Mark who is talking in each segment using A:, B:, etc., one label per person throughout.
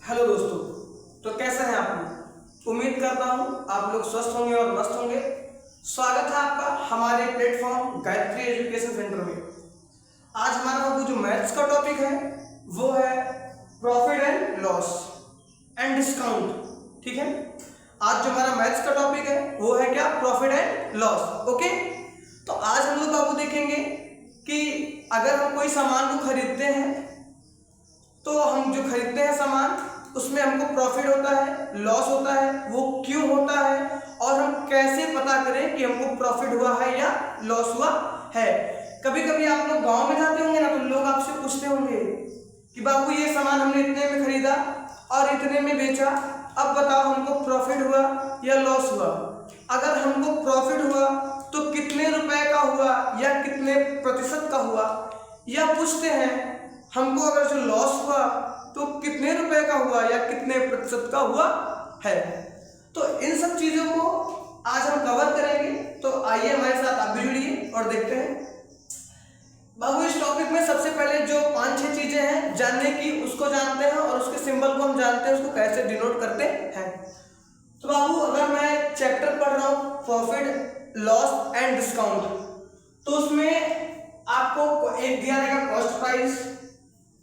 A: Hello दोस्तों, तो कैसे हैं आप लोग। उम्मीद करता हूं आप लोग स्वस्थ होंगे और मस्त होंगे। स्वागत है आपका हमारे प्लेटफॉर्म गायत्री एजुकेशन सेंटर में। आज हमारा वो जो मैथ्स का टॉपिक है वो है profit and loss and discount. ठीक है, आज जो हमारा मैथ्स का टॉपिक है वो है क्या, प्रॉफिट एंड लॉस। ओके, तो आज हम लोग बाबू देखेंगे कि अगर हम कोई सामान को खरीदते हैं तो हम जो खरीदते हैं सामान उसमें हमको प्रॉफिट होता है, लॉस होता है, वो क्यों होता है और हम कैसे पता करें कि हमको प्रॉफिट हुआ है या लॉस हुआ है। कभी कभी आप लोग गांव में जाते होंगे ना, तो लोग आपसे पूछते होंगे कि बाबू ये सामान हमने इतने में खरीदा और इतने में बेचा, अब बताओ हमको प्रॉफिट हुआ या लॉस हुआ। अगर हमको प्रॉफिट हुआ तो कितने रुपए का हुआ या कितने प्रतिशत का हुआ, या पूछते हैं हमको अगर जो लॉस हुआ तो कितने रुपए का हुआ या कितने प्रतिशत का हुआ है। तो इन सब चीजों को आज हम कवर करेंगे, तो आइए हमारे साथ आप भी जुड़िए और देखते हैं। बाबू इस टॉपिक में सबसे पहले जो 5-6 चीजें हैं जानने की, उसको जानते हैं और उसके सिंबल को हम जानते हैं, उसको कैसे डिनोट करते हैं। तो बाबू अगर मैं चैप्टर पढ़ रहा हूँ प्रॉफिट लॉस एंड डिस्काउंट, तो उसमें आपको एक दिया रहेगा कॉस्ट प्राइस,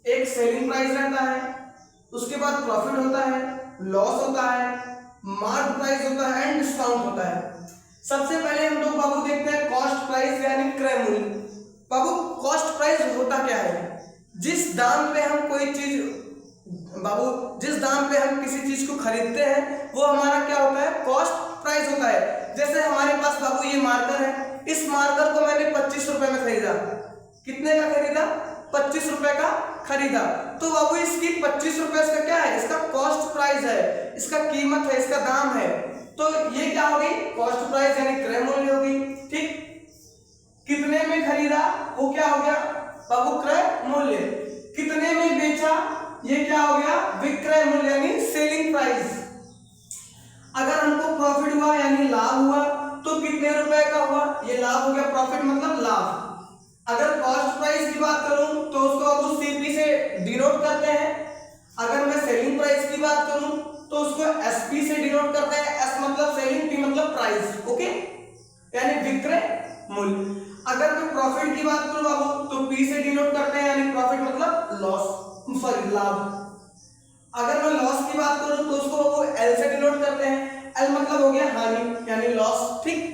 A: एक सेलिंग प्राइस रहता है, उसके बाद प्रॉफिट होता है, लॉस होता है, मार्क प्राइस होता है एंड डिस्काउंट होता है। सबसे पहले हम लोग बाबू देखते हैं कॉस्ट प्राइस यानी क्रय मूल्य। बाबू कॉस्ट प्राइस होता क्या है, जिस दाम पे हम कोई चीज, बाबू जिस दाम पे हम किसी चीज को खरीदते हैं वो हमारा क्या होता है, कॉस्ट प्राइस होता है। जैसे हमारे पास बाबू ये मार्कर है, इस मार्कर को मैंने 25 रुपए में खरीदा। कितने का खरीदा, 25 रुपए का खरीदा। तो बाबू इसकी 25 रुपए इसका क्या है, इसका कॉस्ट प्राइस है, इसका कीमत है, इसका दाम है। तो ये क्या होगी, कॉस्ट प्राइस यानी क्रय मूल्य होगी। ठीक, कितने में खरीदा वो क्या हो गया बाबू, क्रय मूल्य। कितने में बेचा ये क्या हो गया, विक्रय मूल्य यानी सेलिंग प्राइस। अगर हमको प्रॉफिट हुआ यानी लाभ हुआ तो कितने रुपए का हुआ, ये लाभ हो गया, प्रॉफिट मतलब लाभ। अगर कॉस्ट प्राइस की बात करूं तो उसको अब सीपी से डिनोट करते हैं। अगर मैं सेलिंग प्राइस की बात करूं तो उसको एसपी से डिनोट करते हैं। एस मतलब सेलिंग, पी मतलब प्राइस। ओके, यानी विक्रय मूल्य। अगर मैं प्रॉफिट की बात करूं बाबू तो पी से डिनोट करते हैं, यानी प्रॉफिट मतलब लॉस, सॉरी लाभ। अगर मैं लॉस की बात करूं तो उसको वो एल से डिनोट करते हैं। एल मतलब हो गया हानि यानी लॉस। ठीक,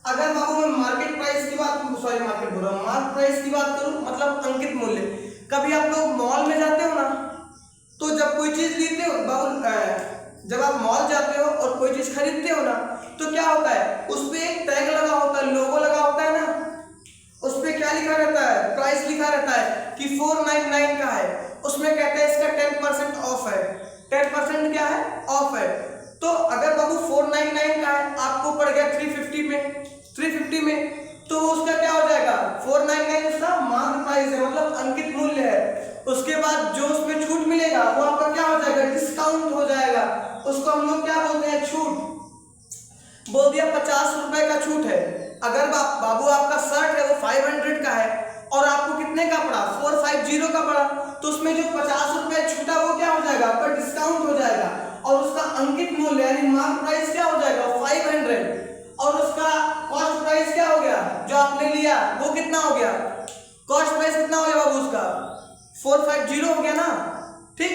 A: अगर बाबू मैं मार्केट प्राइस की बात करूं, सॉरी मार्केट बोल रहा हूं, मार्क प्राइस की बात करूं मतलब अंकित मूल्य। कभी आप लोग मॉल में जाते हो ना, तो जब कोई चीज लेते हो बाबू, जब आप मॉल जाते हो और कोई चीज खरीदते हो ना, तो क्या होता है, उस पे एक टैग लगा होता है, लोगो लगा होता है ना, उस पे क्या लिखा रहता है, प्राइस लिखा रहता है कि 499 का है। उसमें कहते हैं इसका 10% ऑफ है। 10% क्या है, ऑफ है। तो अगर बाबू 499 का है, आपको पड़ गया 350 में, 350 में, तो उसका क्या हो जाएगा, 499 उसका मार्क प्राइस है, मतलब अंकित मूल्य है। उसके बाद जो उसमें छूट मिलेगा वो आपका क्या हो जाएगा, डिस्काउंट हो जाएगा। उसको हम लोग क्या बोलते हैं, छूट। बोल दिया 50 रुपए का छूट है। अगर बाबू आपका शर्ट है वो 500 का है और आपको कितने का पड़ा, 450 का पड़ा, तो उसमें जो 50 रुपए छूटा वो क्या हो जाएगा, आपका डिस्काउंट हो जाएगा। और उसका अंकित मूल्य यानी मार्क प्राइस क्या हो जाएगा, 500। और उसका कॉस्ट प्राइस क्या हो गया, जो आपने लिया वो कितना हो गया, कॉस्ट प्राइस कितना हो गया बाबू, उसका 450 हो गया ना। ठीक,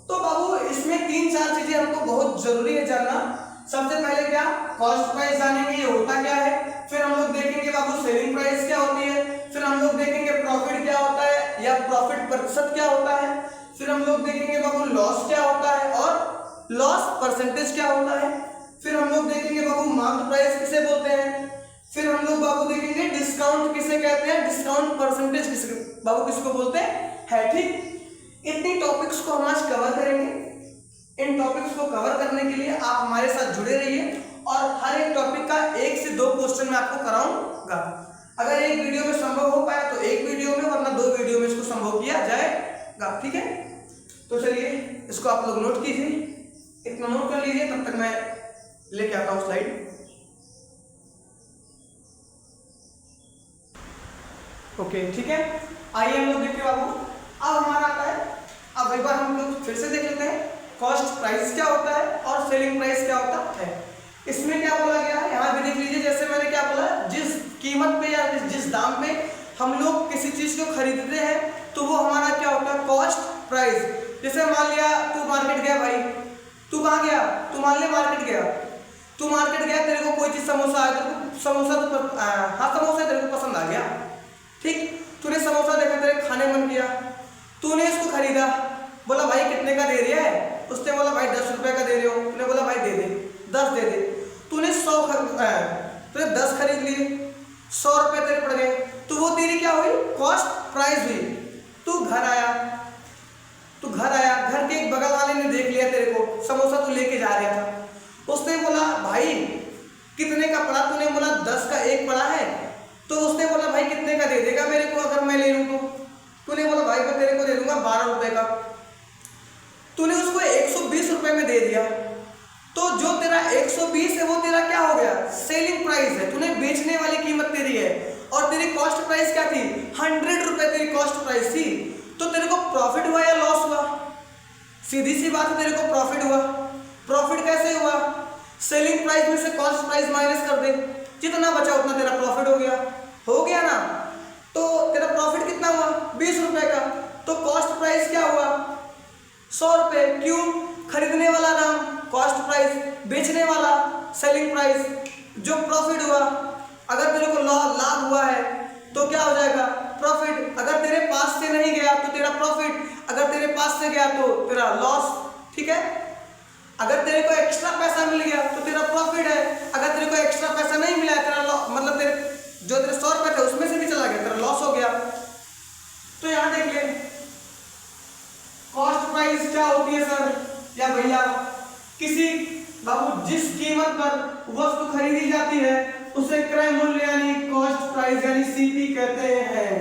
A: तो बाबू इसमें 3-4 चीजें हमको बहुत जरूरी है जानना। सबसे पहले क्या, कॉस्ट प्राइस जानेंगे ये होता क्या है, फिर हम लोग देखेंगे बाबू सेलिंग प्राइस क्या होती है, फिर हम लोग देखेंगे प्रॉफिट क्या होता है या प्रॉफिट प्रतिशत क्या होता है, फिर हम लोग देखेंगे बाबू लॉस क्या होता है और लॉस परसेंटेज क्या होता है, फिर हम लोग देखेंगे बाबू मार्क प्राइस किसे बोलते हैं, फिर हम लोग बाबू देखेंगे डिस्काउंट किसे कहते हैं, डिस्काउंट परसेंटेज किसे बाबू किसको बोलते हैं। ठीक, इतनी टॉपिक्स को हम आज कवर करेंगे। इन टॉपिक्स को कवर करने के लिए आप हमारे साथ जुड़े रहिए और हर एक टॉपिक का 1 से 2 क्वेश्चन मैं आपको कराऊंगा। अगर एक वीडियो में संभव हो पाया तो एक वीडियो में, वरना 2 वीडियो में इसको संभव किया जाएगा। ठीक है, तो चलिए इसको आप लोग नोट कीजिए, इतना नोट कर लीजिए, तब तक मैं लेके आता हूँ स्लाइड। ओके, ठीक है, आइए हम लोग देखते हैं बाबू। अब हमारा आता है, अब एक बार हम लोग फिर से देख लेते हैं प्राइस क्या होता है और सेलिंग प्राइस क्या होता है। इसमें क्या बोला गया है, यहाँ भी देख लीजिए, जैसे मैंने क्या बोला, जिस कीमत पे या जिस दाम पे हम लोग किसी चीज को खरीदते हैं तो वो हमारा क्या होता है, कॉस्ट प्राइस। जैसे मान लिया तू मार्केट गया भाई, तू कहाँ गया, तू मान ले मार्केट गया, तू मार्केट गया, तेरे को कोई चीज समोसा आया, तेरे को समोसा तो हाँ समोसा तेरे को पसंद आ गया, ठीक, तूने समोसा देखा, तेरे खाने मन किया, तूने इसको खरीदा, बोला भाई कितने का दे रहा है, उसने बोला भाई 10 रुपए का दे रहे हो, तूने बोला भाई दे दे 10 दे दे, तूने 10 खरीद लिए, 100 रुपए तेरे पड़ गए, तो वो तेरी क्या हुई, कॉस्ट प्राइस हुई। तू घर आया, घर के एक बगल वाले ने देख लिया तेरे को, समोसा तू लेके जा रहा था, उसने बोला भाई कितने का पड़ा, तूने बोला 10 का एक पड़ा है, तो उसने बोला भाई कितने का दे देगा मेरे को अगर मैं ले लूँ तो, तूने बोला भाई मैं तेरे को दे दूंगा 12 रुपए का, तूने उसको 120 रुपए में दे दिया, तो जो तेरा 120 है वो तेरा क्या हो गया, सेलिंग प्राइस है, तूने बेचने वाली कीमत तेरी है, और तेरी कॉस्ट प्राइस क्या थी, 100 रुपए तेरी कॉस्ट प्राइस थी, तो तेरे को प्रॉफिट हुआ या लॉस हुआ, सीधी सी बात है, तेरे को प्रॉफिट हुआ। प्रॉफिट कैसे हुआ, सेलिंग प्राइस में से कॉस्ट प्राइस माइनस कर दे, जितना बचा उतना तेरा प्रॉफिट हो गया ना, तो तेरा प्रॉफिट कितना हुआ, 20 रुपए का, तो कॉस्ट प्राइस क्या हुआ, 100 रुपए, क्यों, खरीदने वाला दाम कॉस्ट प्राइस, बेचने वाला सेलिंग प्राइस, जो प्रॉफिट हुआ, अगर तेरे को लाभ हुआ है तो क्या हो जाएगा, प्रॉफिट, अगर तेरे पास से नहीं गया तो तेरा प्रॉफिट, अगर तेरे पास से गया तो तेरा लॉस, ठीक है, अगर तेरे को एक्स्ट्रा पैसा मिल गया तो तेरा प्रॉफिट है, अगर तेरे को एक्स्ट्रा पैसा नहीं मिला तेरा मतलब तेरे जो तेरे 100 रुपए थे उसमें से भी चला गया, तेरा लॉस हो गया। तो यहाँ देख ले, कॉस्ट प्राइस क्या होती है सर, या भैया किसी बाबू जिस कीमत पर वस्तु खरीदी जाती है उसे क्रय मूल्य यानी कॉस्ट प्राइस यानी सीपी कहते हैं।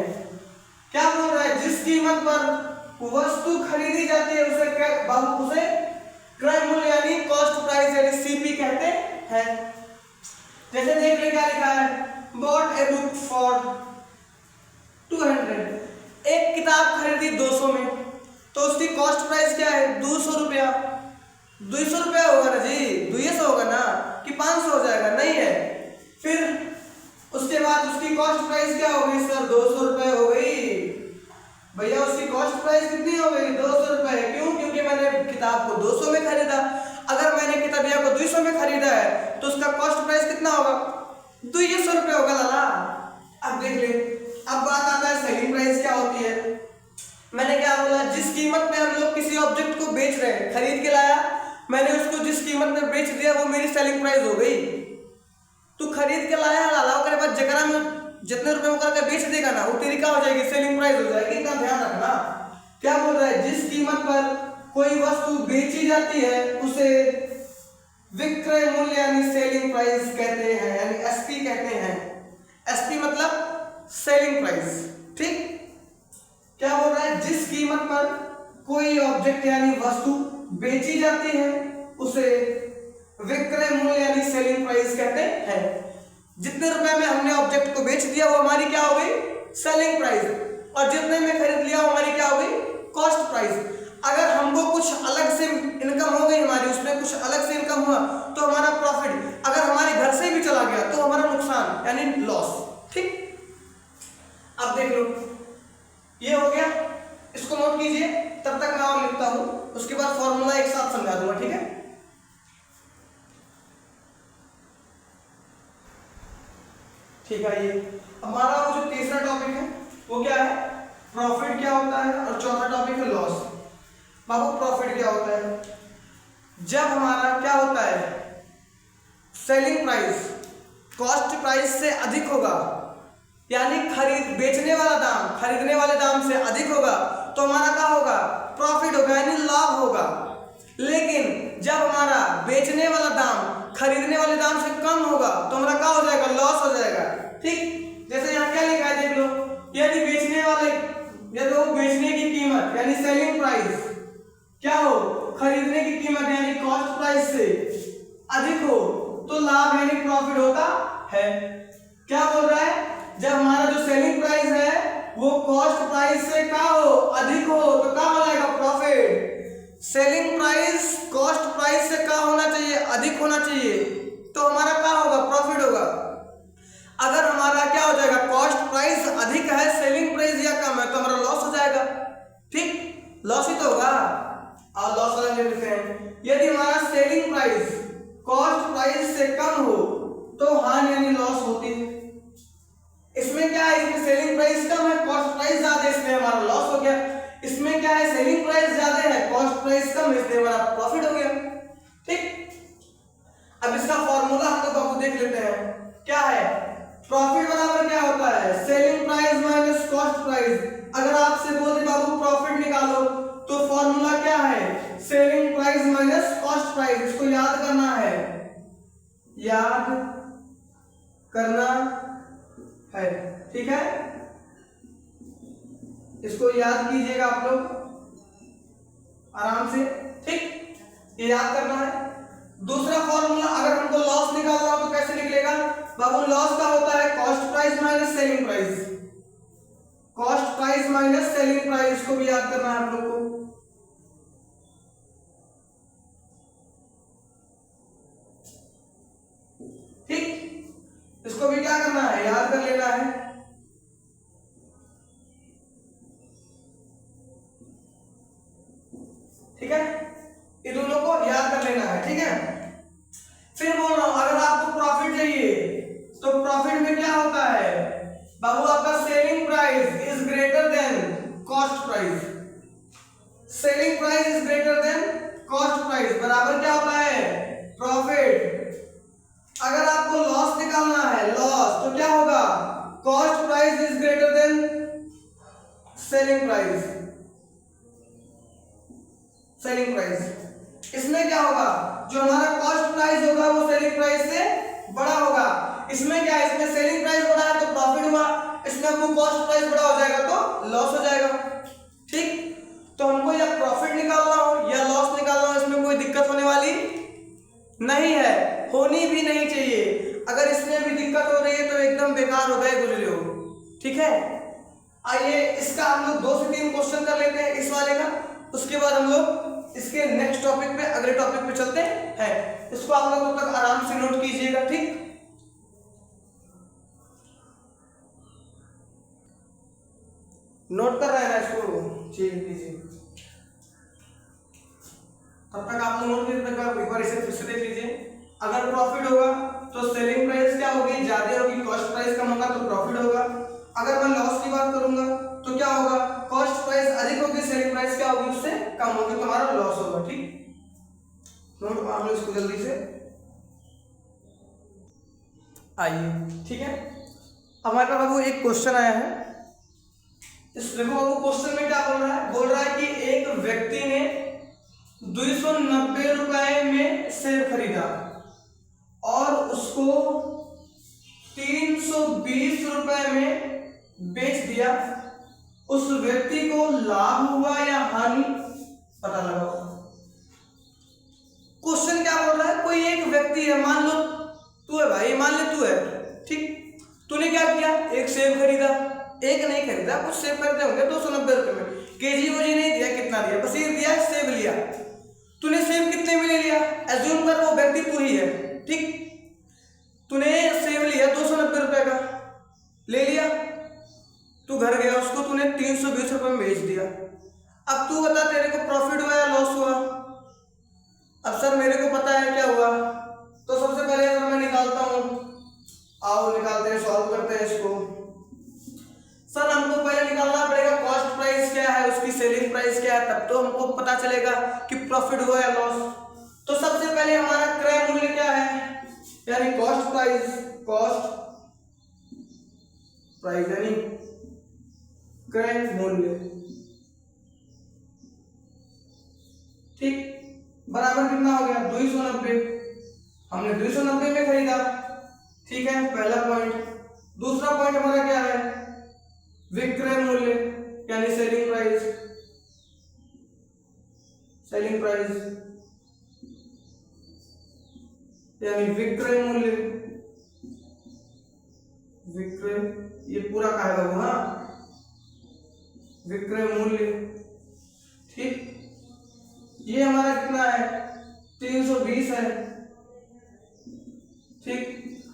A: क्या बोल रहा है, जिस कीमत पर वस्तु खरीदी जाती है उसे बाबू उसे क्रय मूल्य यानी कॉस्ट प्राइस यानी सीपी कहते हैं। जैसे देख ले क्या लिखा है, बॉट ए बुक फॉर 200, एक किताब खरीदी 200 में, तो उसकी कॉस्ट प्राइस क्या है, 200 रुपया, 200 रुपया होगा ना जी, 200 होगा ना कि 500 हो जाएगा, नहीं है, फिर उसके बाद उसकी कॉस्ट प्राइस क्या हो गई सर, 200 रुपये हो गई, भैया उसकी कॉस्ट प्राइस कितनी हो गई, 200 रुपये, क्यों, क्योंकि मैंने किताब को 200 में खरीदा, अगर मैंने किताबिया को 200 में खरीदा है तो उसका कॉस्ट प्राइस कितना होगा, 200 रुपये होगा लाला। अब देख ले, अब बात आता है सेलिंग प्राइस क्या होती है। मैंने क्या बोला, जिस कीमत में हम लोग किसी ऑब्जेक्ट को बेच रहे हैं, खरीद के लाया, मैंने उसको जिस कीमत में बेच दिया वो मेरी सेलिंग प्राइस हो गई। तू खरीद के लाया लाला, ओकरे बाद जकरा में जितने रुपए में करके बेच देगा ना वो तेरी क्या हो जाएगी, सेलिंग प्राइस हो जाएगी, इतना ध्यान रखना। क्या बोल रहा है, जिस कीमत पर कोई वस्तु बेची जाती है उसे विक्रय मूल्य यानी सेलिंग प्राइस कहते हैं, यानी एसपी कहते हैं। एसपी मतलब सेलिंग प्राइस, ठीक। क्या बोल रहा है, जिस कीमत पर कोई ऑब्जेक्ट यानी वस्तु बेची जाती है उसे विक्रय मूल्य यानी सेलिंग प्राइस कहते हैं। जितने रुपए में हमने ऑब्जेक्ट को बेच दिया वो हमारी क्या हो गई, सेलिंग प्राइस, और जितने में खरीद लिया वो हमारी क्या हो गई, कॉस्ट प्राइस। अगर हमको कुछ अलग से इनकम हो गई हमारी, उसमें कुछ अलग से इनकम हुआ तो हमारा प्रॉफिट, अगर हमारे घर से भी चला गया तो हमारा नुकसान यानी लॉस, ठीक। अब देख लो, ये हो गया, इसको नोट कीजिए, तब तक मैं और लिखता हूं, उसके बाद फॉर्मूला एक साथ समझा दूंगा, ठीक है। ठीक है, ये हमारा वो जो तीसरा टॉपिक है वो क्या है, प्रॉफिट क्या होता है, और चौथा टॉपिक है लॉस। बाबू प्रॉफिट क्या होता है, जब हमारा क्या होता है, सेलिंग प्राइस कॉस्ट प्राइस से अधिक होगा, यानी बेचने वाला दाम खरीदने वाले दाम से अधिक होगा तो हमारा क्या होगा, प्रॉफिट होगा यानी लाभ होगा। लेकिन जब हमारा बेचने वाला दाम खरीदने वाले दाम से कम होगा तो हमारा क्या हो जाएगा, लॉस हो जाएगा, ठीक। जैसे यहाँ क्या लिखा है देख लो, यदि बेचने की कीमत यानी सेलिंग प्राइस क्या हो, खरीदने की कीमत यानी कॉस्ट प्राइस से अधिक हो तो लाभ यानी प्रॉफिट होता है। क्या बोल रहा है, जब हमारा जो सेलिंग प्राइस है वो कॉस्ट प्राइस से क्या हो, अधिक हो तो क्या हो जाएगा, profit. Selling price cost price से क्या होना चाहिए, अधिक होना चाहिए, तो हमारा क्या होगा, प्रॉफिट होगा। अगर हमारा क्या हो जाएगा, कॉस्ट प्राइस अधिक है, सेलिंग प्राइस या कम है, तो हमारा लॉस हो जाएगा। ठीक, लॉस ही तो होगा। और लॉस वाला ले लेते हैं। यदि हमारा सेलिंग प्राइस कॉस्ट प्राइस से कम हो तो हानि यानी लॉस होती है। इसमें क्या है, इसमें सेलिंग प्राइस कम है, कॉस्ट प्राइस ज्यादा है, इसमें हमारा लॉस हो गया। इसमें क्या है, सेलिंग प्राइस ज्यादा है, कॉस्ट प्राइस कम है, इसलिए हमारा प्रॉफिट हो गया। ठीक, अब इसका फॉर्मूला हम लोग बाबू देख लेते हैं। क्या है, प्रॉफिट बराबर क्या होता है, selling price minus cost price. अगर आपसे बोले बाबू प्रॉफिट निकालो तो फॉर्मूला क्या है, selling price minus cost price. इसको याद करना है, याद करना है, ठीक है, इसको याद कीजिएगा आप लोग आराम से। ठीक, ये याद करना है। दूसरा फॉर्मूला, अगर हमको लॉस निकालना हो तो कैसे निकलेगा बाबू, लॉस का होता है cost price minus selling price, cost price minus selling price, को भी याद करना है आप लोग को। ठीक, इसको भी क्या करना है, याद कर लेना है। ठीक है, ये दोनों को याद कर लेना है। ठीक है, फिर बोल रहा हूं, अगर आपको प्रॉफिट चाहिए तो प्रॉफिट में क्या होता है बाबू, आपका selling price is greater than cost price, selling price is greater than cost price बराबर क्या होता है, प्रॉफिट। अगर आपको लॉस निकालना है, लॉस, तो क्या होगा, cost price is greater than selling price, selling price. इसमें क्या होगा, जो हमारा कॉस्ट प्राइस होगा वो सेलिंग प्राइस से बड़ा होगा। इसमें क्या है, इसमें सेलिंग प्राइस बड़ा है तो प्रॉफिट हुआ, इसमें आपको कॉस्ट प्राइस बड़ा हो जाएगा तो लॉस हो जाएगा। ठीक, तो हमको या प्रॉफिट निकालना हो या लॉस निकालना हो, इसमें कोई दिक्कत होने वाली नहीं है, होनी भी नहीं चाहिए। अगर इसमें भी दिक्कत हो रही है तो एकदम बेकार हो गए गुजरे हो। ठीक है, आइए इसका हम लोग 2 से 3 क्वेश्चन कर लेते हैं इस वाले का, उसके बाद हम लोग इसके नेक्स्ट टॉपिक पे, अगले टॉपिक पे चलते हैं। इसको आप लोग तब तक आराम से नोट कीजिएगा। ठीक, नोट कर रहे हैं ना इसको, ठीक कीजिए। तब तक आप लोग नोट कीजिए, एक बार इसे फिर से देख लीजिए। अगर प्रॉफिट होगा तो सेलिंग प्राइस क्या होगी, ज्यादा होगी, कॉस्ट प्राइस कम होगा तो प्रॉफिट होगा। अगर मैं लॉस की बात करूंगा तो क्या होगा, कॉस्ट प्राइस अधिक होगी, सेलिंग प्राइस क्या होगी, उससे कम होगी, तो हमारा लॉस होगा। ठीक, नोट आप लोग इसको जल्दी से आइए। ठीक है, हमारे पास बाबू एक क्वेश्चन आया है। इस देखो बाबू, क्वेश्चन में क्या बोल रहा है, बोल रहा है कि एक व्यक्ति ने 290 रुपए में सेब खरीदा और उसको 320 रुपए में बेच दिया। उस व्यक्ति को लाभ हुआ या हानि, पता लगाओ। क्वेश्चन क्या बोल रहा है, कोई एक व्यक्ति है, मान लो तू है भाई, मान ले तू है। ठीक, तूने क्या किया, एक सेब खरीदा, एक नहीं खरीदा, कुछ सेब खरीदे होंगे 290 रुपए में, केजी वोजी नहीं दिया, कितना दिया, बस ये दिया, सेब लिया। तूने सेब कितने में ले लिया, एज्यूम कर वो व्यक्ति तू ही है। ठीक, तूने सेब लिया 290 रुपए का, ले लिया, तू घर गया, उसको तूने 320 रुपए में बेच दिया। अब तू बता, तेरे को प्रॉफिट हुआ या लॉस हुआ। अब सर मेरे को पता है क्या हुआ, तो सबसे पहले अगर मैं निकालता हूं, आओ निकालते हैं, सॉल्व करते हैं इसको। सर हमको पहले निकालना पड़ेगा कॉस्ट प्राइस क्या है, उसकी सेलिंग प्राइस क्या है, तब तो हमको पता चलेगा कि प्रॉफिट हुआ या लॉस। तो सबसे पहले हमारा क्रय मूल्य क्या है, यानी कॉस्ट प्राइस, कॉस्ट प्राइस यानी क्रय मूल्य। ठीक, बराबर कितना हो गया, 290। हमने 290 में खरीदा। ठीक है, पहला पॉइंट। दूसरा पॉइंट हमारा क्या है, विक्रय मूल्य यानी सेलिंग प्राइस, सेलिंग प्राइस यानी विक्रय मूल्य, विक्रय, ये पूरा का है बाबू, हाँ, विक्रय मूल्य। ठीक, ये हमारा कितना है 320 है, ठीक।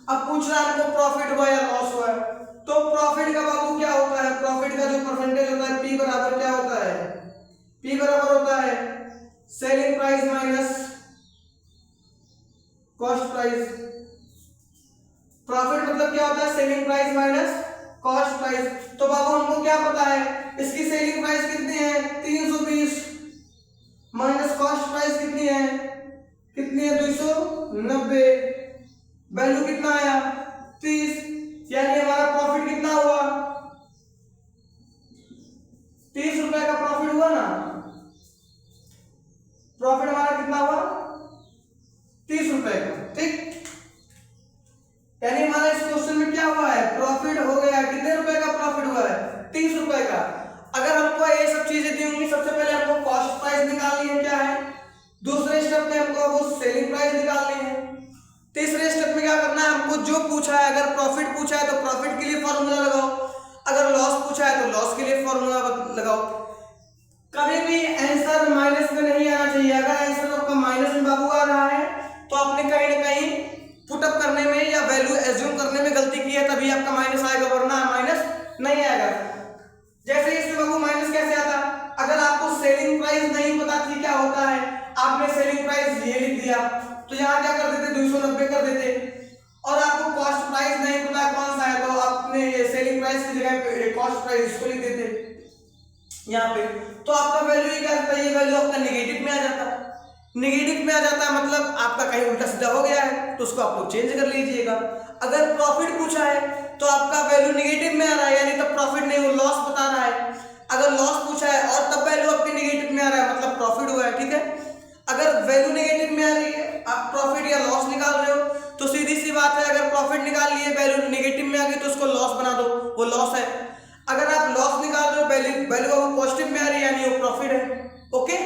A: अब पूछ रहा है हमको प्रॉफिट हुआ या लॉस हुआ है, तो प्रॉफिट का बाबू क्या होता है, प्रॉफिट का जो परसेंटेज होता है पी बराबर क्या होता है, पी बराबर होता है selling price minus cost price. Profit मतलब क्या होता है, selling price minus cost price. तो बाबू हमको क्या पता है, इसकी सेलिंग प्राइस कितनी है 320 माइनस कॉस्ट प्राइस कितनी है 290, वैल्यू कितना आया 30, यानी हमारा प्रॉफिट कितना हुआ 30 रुपए का प्रॉफिट हुआ ना, प्रॉफिट हमारा कितना हुआ 30 रुपए का, ठीक। यानी हमारा इस क्वेश्चन में क्या हुआ है, प्रॉफिट हो गया, कितने रुपए का प्रॉफिट हुआ है 30 रुपए का। अगर हमको ये सब चीजें दी होंगी, सबसे पहले हमको कॉस्ट प्राइस निकालनी है, क्या है, दूसरे स्टेप में हमको वो सेलिंग प्राइस निकालनी है, तीसरे स्टेप में क्या करना है, हमको जो पूछा है, अगर प्रॉफिट पूछा है तो प्रॉफिट के लिए फॉर्मूला लगाओ, अगर लॉस पूछा है तो लॉस के लिए फॉर्मूला लगाओ। कभी भी आंसर माइनस में नहीं आना चाहिए, अगर आंसर आपका माइनस में बाबू आ रहा है तो आपने कहीं ना कहीं पुटअप करने में या वैल्यू एज्यूम करने में गलती की है, तभी आपका माइनस आएगा, वरना माइनस नहीं आएगा। जैसे इसमें बाबू माइनस कैसे आता, अगर आपको सेलिंग प्राइस नहीं पता थी क्या होता है, आपने सेलिंग प्राइस ये लिख दिया, तो यहाँ क्या कर देते 290 कर देते, और आपको कॉस्ट प्राइस नहीं पता कौन सा है, तो आपने ये सेलिंग प्राइस की जगह पे कॉस्ट प्राइस इसको लिख देते यहाँ पे, तो आपका वैल्यू ये क्या होता है, ये वैल्यू आपका नेगेटिव में आ जाता है। नेगेटिव में आ जाता है मतलब आपका कहीं उल्टा सीधा हो गया है, तो उसको आप लोग चेंज कर लीजिएगा। अगर प्रॉफिट पूछा है तो आपका वैल्यू नेगेटिव में आ रहा है, यानी तब प्रॉफिट नहीं, वो लॉस बता रहा है। अगर लॉस पूछा है और तब वैल्यू आपकी नेगेटिव में आ रहा है, मतलब प्रॉफिट हुआ है, ठीक है। अगर वैल्यू नेगेटिव में आ रही है, आप प्रॉफिट या लॉस निकाल रहे हो, तो सीधी सी बात है, अगर प्रॉफिट निकाल लिए वैल्यू नेगेटिव में आ गई तो उसको लॉस बना दो, वो लॉस है। अगर आप लॉस निकाल रहे हो, वैल्यू पॉजिटिव में आ रही है, यानी वो प्रॉफिट है, ओके।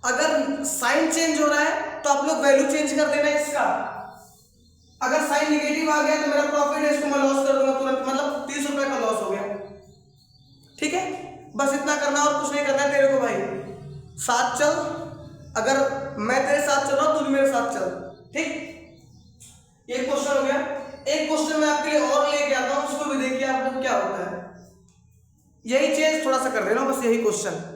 A: अगर साइन चेंज हो रहा है तो आप लोग वैल्यू चेंज कर देना इसका, अगर साइन नेगेटिव आ गया तो मेरा प्रॉफिट है, इसको मैं लॉस कर दूंगा तुरंत, मतलब 30 रुपए का लॉस हो गया, ठीक है। बस इतना करना और कुछ नहीं करना है तेरे को भाई, साथ चल, अगर मैं तेरे साथ चल रहा हूं तू भी मेरे साथ चल, ठीक। ये क्वेश्चन हो गया। एक क्वेश्चन मैं आपके लिए और लेके आता हूं, उसको भी देखिए आप लोग क्या होता है, यही चेंज थोड़ा सा कर देना, बस यही क्वेश्चन।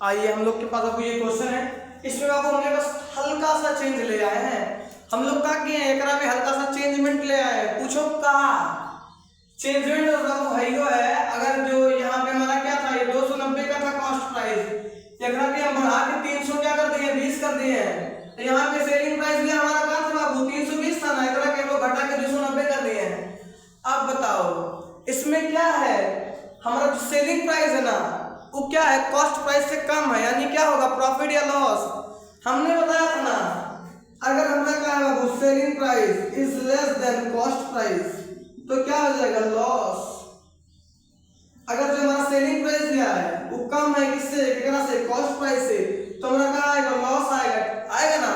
A: आइए हम लोग के पास अभी ये क्वेश्चन है, इसमें बाबू हमने बस हल्का सा चेंज ले आए हैं, हम लोग का किए हैं एकरा में हल्का सा चेंजमेंट ले आए हैं। पूछो कहा चेंजमेंट बाबू है, अगर जो यहाँ पे हमारा क्या था, ये 290 का था कॉस्ट प्राइस, एकरा के हम बढ़ा के 300 क्या कर दिए 20 कर दिए हैं, तो यहाँ पे सेलिंग प्राइस भी हमारा कहा था बाबू 320 था ना, एकरा के वो घटा के 290 कर दिए हैं। अब बताओ इसमें क्या है, हमारा जो सेलिंग प्राइस है ना वो क्या है, कॉस्ट प्राइस से कम है, यानी क्या होगा प्रॉफिट या लॉस। हमने बताया था ना, अगर हमने कहा है बाबू selling price is less than cost price, तो क्या हो जाएगा लॉस। अगर जो हमारा सेलिंग प्राइस दिया है वो कम है किससे, कितना से, कॉस्ट प्राइस से, तो हमारा क्या आएगा लॉस आएगा ना।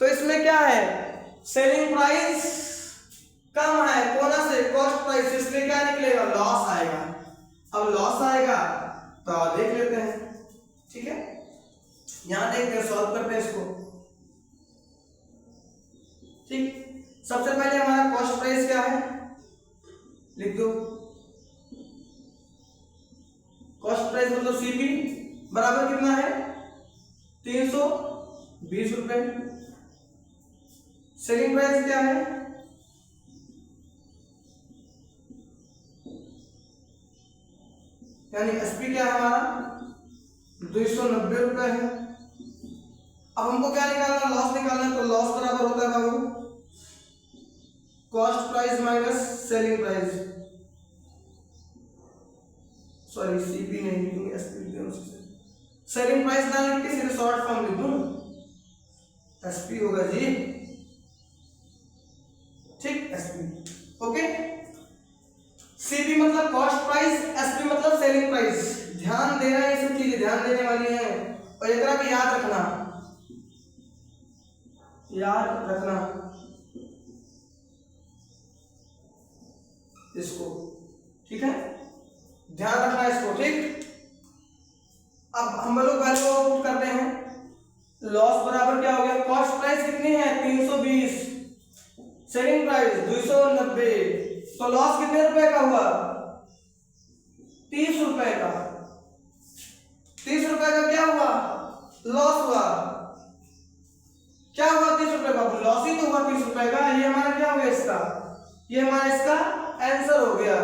A: तो इसमें क्या है, सेलिंग प्राइस कम है कोना से, कॉस्ट प्राइस, इसलिए क्या निकलेगा लॉस आएगा। अब लॉस आएगा तो देख लेते हैं, ठीक है। यहां देखते हैं, सॉल्व करते हैं इसको, ठीक। सबसे पहले हमारा कॉस्ट प्राइस क्या है, लिख दो, कॉस्ट प्राइस मतलब सीपी बराबर कितना है 320 रुपए। सेलिंग प्राइस क्या है, यानी एसपी क्या है हमारा 290 रुपए है। अब हमको क्या निकालना, लॉस निकालना है, तो लॉस बराबर होता है बाबू cost price minus selling price, sorry CP नहीं लिखूंगी, एसपी लिख दूं, सेलिंग प्राइस ना लिख के सीधे शॉर्ट फॉर्म लिख दूं, एसपी होगा जी, ठीक, एसपी, ओके। सीपी मतलब कॉस्ट प्राइस, एसपी मतलब सेलिंग प्राइस। ध्यान देना, ये सब चीजें ध्यान देने वाली हैं, और एक तरह की याद रखना, याद रखना इसको, ठीक है, ध्यान रखना इसको, ठीक। अब हम लोग वैल्यू पुट करते हैं, लॉस 290। तो लॉस कितने रुपए का हुआ? 30 रुपए का। 30 रुपए का क्या हुआ? लॉस हुआ। क्या हुआ 30 रुपए का? लॉस ही तो हुआ 30 रुपए का। ये हमारा क्या हो गया इसका? ये हमारा इसका आंसर हो गया।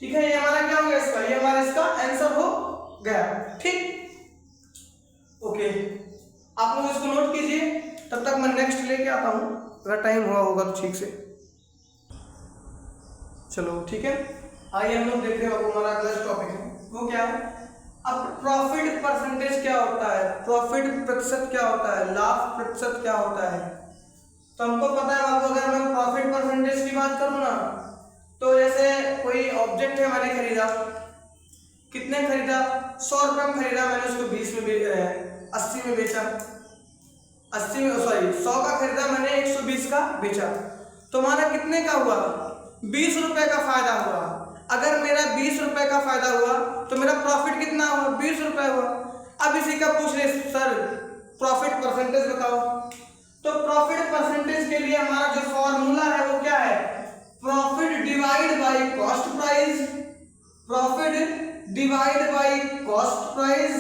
A: ठीक है, ये हमारा क्या हो गया इसका? ये हमारा इसका आंसर हो गया। ठीक, ओके, आप लोग इसको नोट कीजिए, तब तक मैं नेक्स्ट लेके आता हूं, अगर टाइम हुआ होगा तो ठीक से। चलो ठीक है, आइए हम लोग देखते हैं। अब हमारा अगला टॉपिक है वो क्या है? अब प्रॉफिट परसेंटेज क्या होता है, प्रॉफिट प्रतिशत क्या होता है, लाभ प्रतिशत क्या होता है। तो हमको पता है बाबू, अगर मैं प्रॉफिट परसेंटेज की बात करूं ना, तो जैसे कोई ऑब्जेक्ट है मैंने खरीदा, कितने खरीदा? 100 रुपये में खरीदा मैंने, उसको 20 में 80 में बेचा, 80 में सॉरी 100 का खरीदा मैंने, 120 का बेचा, तो हमारा कितने का हुआ? 20 रुपए का फायदा हुआ। अगर मेरा 20 रुपए का फायदा हुआ तो मेरा प्रॉफिट कितना हुआ? 20 रुपए हुआ। अब इसी का पूछ रहे सर प्रॉफिट परसेंटेज बताओ। तो प्रॉफिट परसेंटेज के लिए हमारा जो फॉर्मूला है वो क्या है? Profit divide by cost price, profit divide by cost price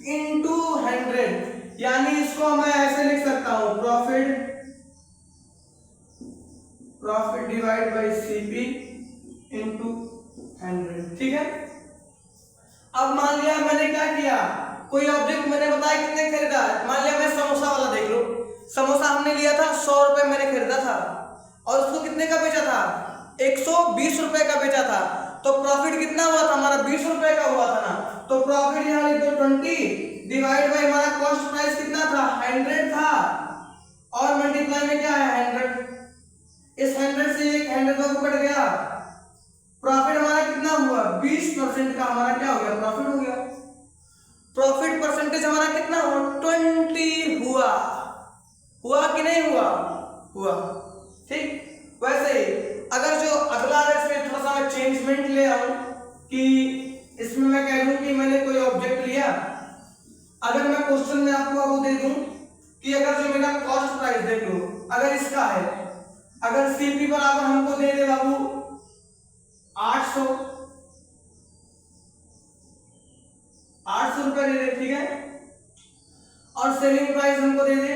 A: into 100। यानी इसको मैं ऐसे लिख सकता हूं, profit divide by CP into 100। ठीक है, अब मान लिया मैंने क्या किया, कोई ऑब्जेक्ट मैंने बताया कितने खरीदा, मान लिया मैं समोसा वाला देख लो, समोसा हमने लिया था 100 रुपए मैंने खरीदा था, और उसको कितने का बेचा था? 120 रुपए का बेचा था। तो प्रॉफिट कितना हुआ था हमारा? 20 रुपए का हुआ था ना। तो प्रॉफिट यहाँ लिख दो 20 डिवाइड बाय हमारा कॉस्ट प्राइस कितना था? 100 था, और मल्टीप्लाई में क्या है? 100। इस 100 से एक 100 का कट गया, प्रॉफिट हमारा कितना हुआ? 20% का हमारा क्या हो गया? प्रॉफिट हो गया। प्रॉफिट परसेंटेज हमारा कितना हुआ? 20 हुआ। हुआ कि नहीं हुआ? हुआ। ठीक, वैसे ही अगर जो अगला इसमें थोड़ा सा चेंजमेंट ले आऊं, कि इसमें मैं कह दूं कि मैंने कोई ऑब्जेक्ट लिया, अगर मैं क्वेश्चन में आपको वो दे दूं कि अगर जो मेरा कॉस्ट प्राइस देख लो, अगर इसका है, अगर सीपी बराबर हमको दे दे बाबू 800 रुपए दे दे, ठीक है, और सेलिंग प्राइस हमको दे दे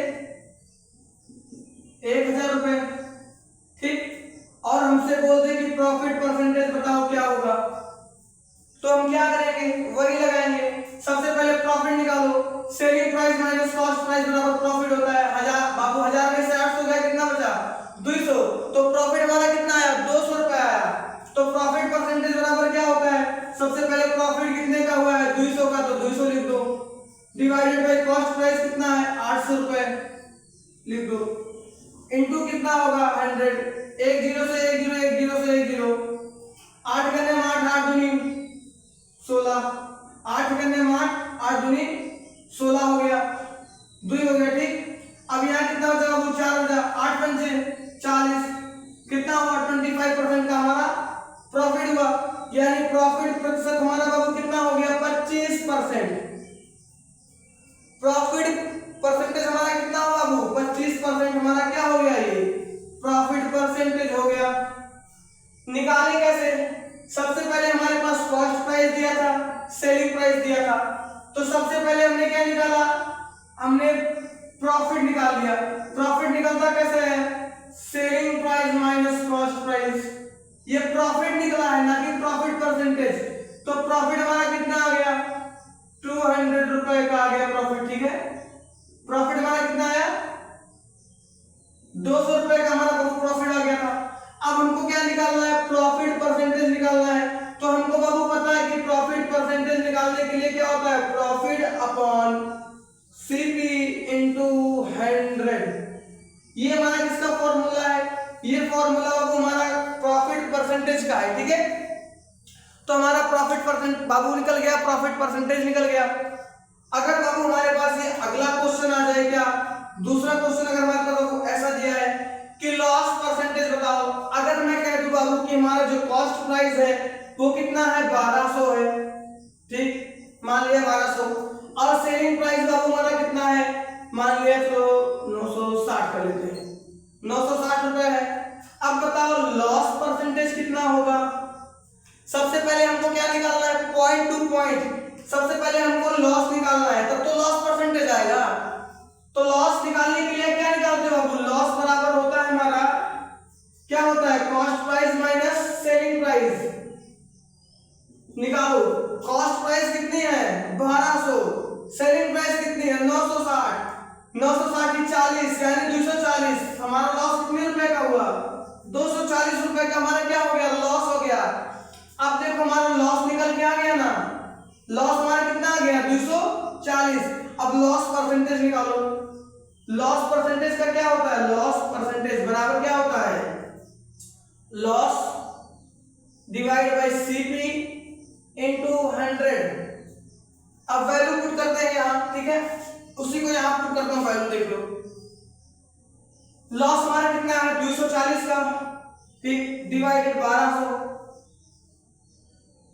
A: 1000 रुपए, ठीक, और हमसे बोल दे कि प्रॉफिट परसेंटेज बताओ क्या होगा, तो हम क्या करेंगे? वही लगाएंगे। सबसे पहले प्रॉफिट निकालो, selling price minus cost price बराबर प्रॉफिट होता है 1000। बाबू 1000 में से 800 गया, कितना बचा? 200। तो प्रॉफिट हमारा कितना आया? 200 रुपए आया। तो प्रॉफिट परसेंटेज बराबर क्या होता है? सबसे पहले प्रॉफिट कितने का हुआ है? 200 का, तो 200 लिख दो, डिवाइडेड बाय कॉस्ट प्राइस कितना है? 800 रुपए लिख दो, इनटू कितना होगा? 100। एक जीरो से एक जीरो, एक जीरो से एक जीरो, 8 करने में 8, 8 दूनी 16, 8 करने में 8, 8 दूनी 16 हो गया, 2 हो गया, ठीक। अब यहाँ कितना बचा बाबू? 4 बचा, 8 पंचे 40, कितना हुआ? 25% का हमारा प्रॉफिट हुआ। यानी प्रॉफिट प्रतिशत हमारा बाबू कितना हो गया? 25%। प्रॉफिट परसेंटेज हमारा कितना हुआ बाबू? 25% हमारा क्या हो गया? ये प्रॉफिट परसेंटेज हो गया। निकाले कैसे? सबसे पहले हमारे पास कॉस्ट प्राइस दिया था, सेलिंग प्राइस दिया था, तो सबसे पहले हमने क्या निकाला? हमने प्रॉफिट निकाल लिया। प्रॉफिट निकलता कैसे है? Selling price minus cost price. ये प्रॉफिट निकला है, ना कि प्रॉफिट परसेंटेज। तो प्रॉफिट हमारा कितना आ गया? 200 रुपए का आ गया प्रॉफिट, ठीक है। प्रॉफिट हमारा कितना आया? 200 रुपए का हमारा प्रॉफिट आ गया था। अब हमको क्या निकालना है? प्रॉफिट परसेंटेज निकालना है। तो हमको बाबू पता है कि प्रॉफिट परसेंटेज निकालने के लिए क्या होता है? Profit upon CP into 100। ये हमारा किसका फॉर्मूला है? ये फॉर्मूला बाबू हमारा प्रॉफिट परसेंटेज का है, ठीक है। तो हमारा प्रॉफिट परसेंट बाबू निकल गया, प्रॉफिट परसेंटेज निकल गया। अगर बाबू हमारे पास ये अगला क्वेश्चन आ जाए, क्या दूसरा क्वेश्चन अगर हमारे पास ऐसा दिया है कि लॉस परसेंटेज बताओ, अगर मैं कह दूं बाबू कि हमारा जो कॉस्ट प्राइस है वो कितना है? 1200 है, ठीक, मान लिया 1200, और सेलिंग प्राइस बाबू हमारा कितना है? मान लिया तो 960 कर लेते हैं, 960 रुपए है। अब बताओ लॉस परसेंटेज कितना होगा। सबसे पहले हमको क्या निकालना है, पॉइंट टू पॉइंट। सबसे पहले हमको लॉस निकालना है, तब तो लॉस परसेंटेज आएगा। तो लॉस निकालने के लिए क्या निकालते हो बाबू, लॉस बराबर होता है हमारा, क्या होता है, cost price minus selling price. निकालो, कॉस्ट प्राइस कितनी है 1200, सेलिंग प्राइस कितनी है 960, 960 की 40 यानी 240। हमारा लॉस कितने रुपए का हुआ, 240 रुपए का हमारा क्या हो गया, लॉस हो गया। अब देखो हमारा लॉस निकल के आ गया ना, लॉस हमारा कितना आ गया 240। अब लॉस परसेंटेज निकालो। लॉस परसेंटेज का क्या होता है, लॉस परसेंटेज बराबर क्या होता है, loss divide by CP into 100। अब वैल्यू पुट करते हैं यहां, ठीक है, उसी को यहां पुट करता हूं, वैल्यू देख लो। लॉस हमारा कितना है 240 का, ठीक, डिवाइडेड 1200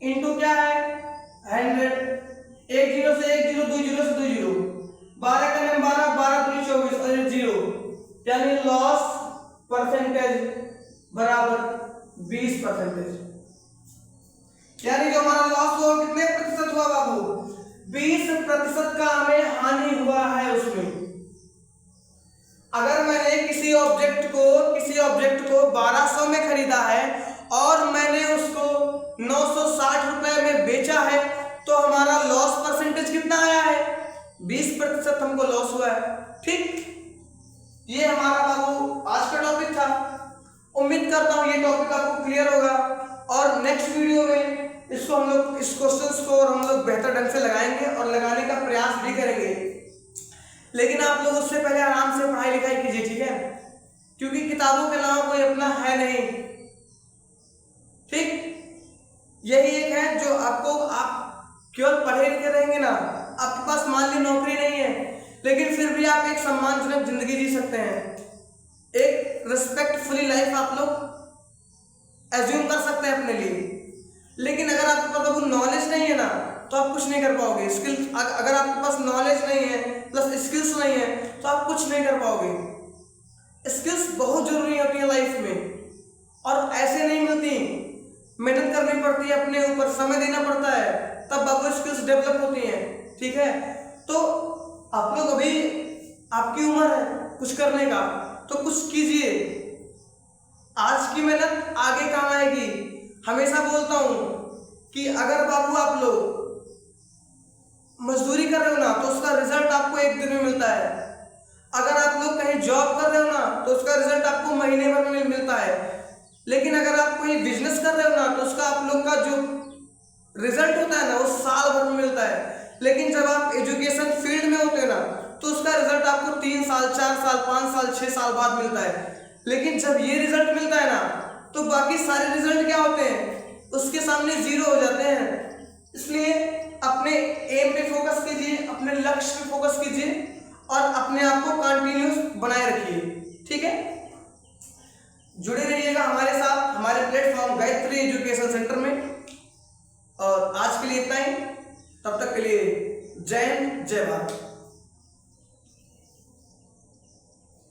A: इनटू क्या है 100। एक जीरो से एक जीरो, दो जीरो से दो जीरो, 12 का नाम 12, 12 दूनी 24 और 0, यानी लॉस परसेंटेज बराबर 20%। यानी जो हमारा लॉस हुआ कितने प्रतिशत हुआ बाबू, 20% का हमें हानि हुआ है उसमें। अगर मैंने किसी ऑब्जेक्ट को 1200 में खरीदा है और मैंने उसको 960 रुपए में बेचा है, तो हमारा लॉस परसेंटेज कितना आया है, 20% हमको लॉस हुआ है। ठीक, ये हमारा बाबू आज का टॉपिक था। उम्मीद करता हूँ ये टॉपिक आपको क्लियर होगा, और नेक्स्ट वीडियो में इसको हम लोग, इस क्वेश्चंस को और हम लोग बेहतर ढंग से लगाएंगे और लगाने का प्रयास भी करेंगे। लेकिन आप लोग उससे पहले आराम से पढ़ाई लिखाई कीजिए, ठीक है, क्योंकि किताबों के अलावा कोई अपना है नहीं। ठीक, यही एक है जो आपको, आप केवल पढ़े लिखे रहेंगे ना, आपके पास मान ली नौकरी नहीं है, लेकिन फिर भी आप एक सम्मानजनक जिंदगी जी सकते हैं, एक रिस्पेक्टफुली लाइफ आप लोग एज्यूम कर सकते हैं अपने लिए। लेकिन अगर आपके पास वो नॉलेज नहीं है ना, तो आप कुछ नहीं कर पाओगे। स्किल, अगर आपके पास नॉलेज नहीं है प्लस स्किल्स नहीं है, तो आप कुछ नहीं कर पाओगे। स्किल्स बहुत जरूरी होती है लाइफ में, और ऐसे नहीं मिलती, मेहनत करनी पड़ती है, अपने ऊपर समय देना पड़ता है, तब बाबू स्किल्स डेवलप होती हैं। ठीक है, तो आप लोग अभी, आपकी उम्र है कुछ करने का, तो कुछ कीजिए। आज की मेहनत आगे काम आएगी। हमेशा बोलता हूं कि अगर बाबू आप लोग मजदूरी कर रहे हो ना, तो उसका रिजल्ट आपको एक दिन में मिलता है। अगर आप लोग कहीं जॉब कर रहे हो ना, तो उसका रिजल्ट आपको महीने भर में मिलता है। लेकिन अगर आप कोई बिजनेस कर रहे हो ना, तो उसका आप लोग का जो रिजल्ट होता है ना, वो साल भर में मिलता है। लेकिन जब आप एजुकेशन फील्ड में होते हो ना, तो उसका रिजल्ट आपको 3 साल, 4 साल, 5 साल, 6 साल बाद मिलता है। लेकिन जब ये रिजल्ट मिलता है ना, तो बाकी सारे रिजल्ट क्या होते हैं, उसके सामने जीरो हो जाते हैं। इसलिए अपने एम पे फोकस कीजिए, अपने लक्ष्य पे फोकस कीजिए, और अपने आप को कंटिन्यूस बनाए रखिए। ठीक है, जुड़े रहिएगा हमारे साथ, हमारे प्लेटफॉर्म गायत्री एजुकेशन सेंटर में। और आज के लिए इतना ही, तब तक के लिए जय हिंद, जय भारत।